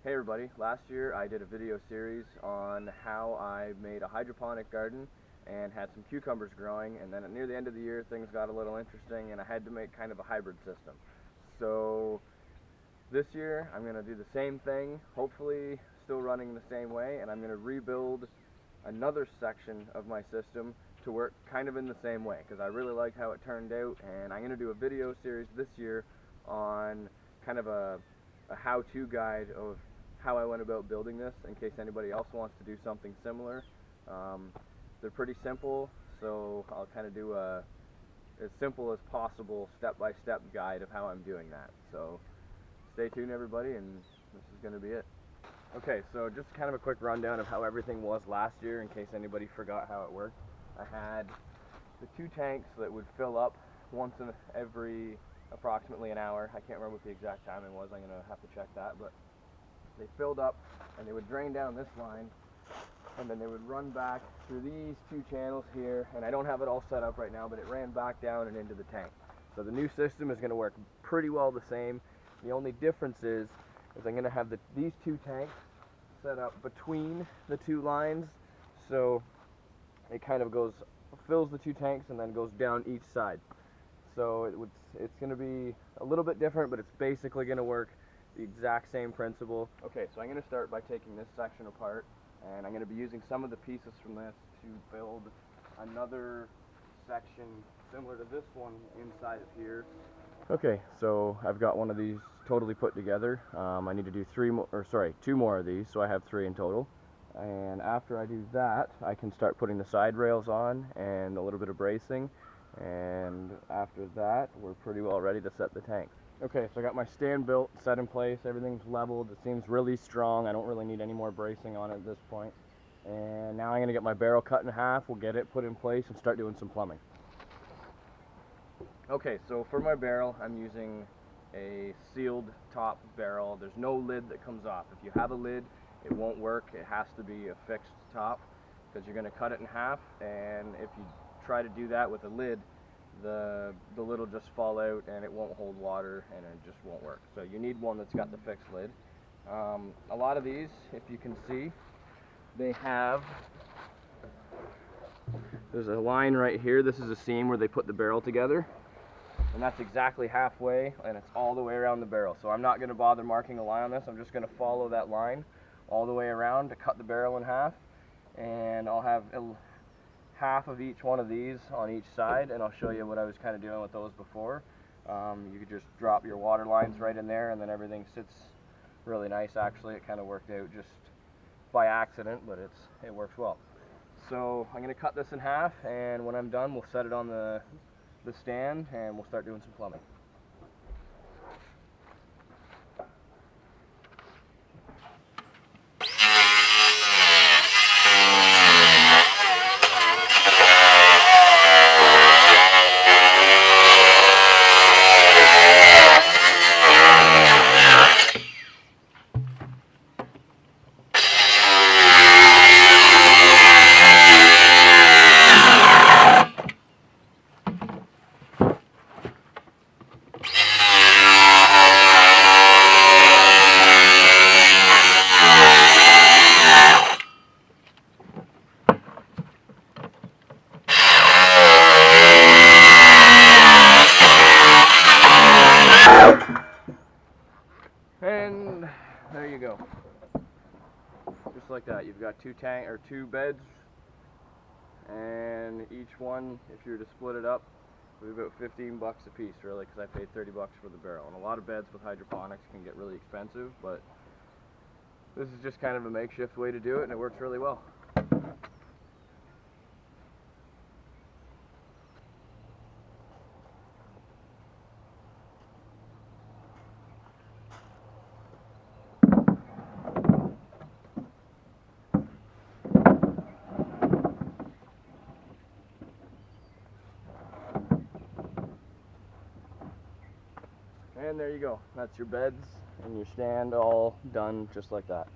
Hey everybody, last year I did a video series on how I made a hydroponic garden and had some cucumbers growing, and then near the end of the year things got a little interesting and I had to make kind of a hybrid system. So this year I'm going to do the same thing, hopefully still running the same way, and I'm going to rebuild another section of my system to work kind of in the same way because I really liked how it turned out, and I'm going to do a video series this year on kind of a how-to guide of how I went about building this in case anybody else wants to do something similar. They're pretty simple, so I'll kind of do as simple as possible step-by-step guide of how I'm doing that. So stay tuned everybody, and this is going to be it. Okay, so just kind of a quick rundown of how everything was last year in case anybody forgot how it worked. I had the 2 tanks that would fill up once in every approximately an hour. I can't remember what the exact timing was, I'm going to have to check that, but they filled up and they would drain down this line, and then they would run back through these 2 channels here, and I don't have it all set up right now, but it ran back down and into the tank. So the new system is going to work pretty well the same. The only difference is I'm going to have these 2 tanks set up between the 2 lines, so it kind of fills the 2 tanks and then goes down each side. So it's going to be a little bit different, but it's basically going to work the exact same principle. Okay, so I'm going to start by taking this section apart, and I'm going to be using some of the pieces from this to build another section similar to this one inside of here. Okay, so I've got one of these totally put together. I need to do 2 more of these, so I have 3 in total. And after I do that, I can start putting the side rails on and a little bit of bracing. And after that, we're pretty well ready to set the tank. Okay, so I got my stand built, set in place, everything's leveled, it seems really strong. I don't really need any more bracing on it at this point. And now I'm going to get my barrel cut in half, we'll get it put in place and start doing some plumbing. Okay, so for my barrel, I'm using a sealed top barrel. There's no lid that comes off. If you have a lid, it won't work. It has to be a fixed top because you're going to cut it in half, and if you try to do that with a lid, the lid will just fall out and it won't hold water and it just won't work. So you need one that's got the fixed lid. A lot of these, if you can see, there's a line right here. This is a seam where they put the barrel together, and that's exactly halfway, and it's all the way around the barrel. So I'm not going to bother marking a line on this. I'm just going to follow that line all the way around to cut the barrel in half, and I'll have half of each one of these on each side, and I'll show you what I was kind of doing with those before. You could just drop your water lines right in there, and then everything sits really nice. Actually, it kind of worked out just by accident, but it works well. So I'm going to cut this in half, and when I'm done, we'll set it on the stand, and we'll start doing some plumbing. And there you go. Just like that. You've got 2 beds, and each one, if you were to split it up, would be about $15 a piece, really, because I paid $30 for the barrel. And a lot of beds with hydroponics can get really expensive, but this is just kind of a makeshift way to do it, and it works really well. And there you go. That's your beds and your stand all done just like that.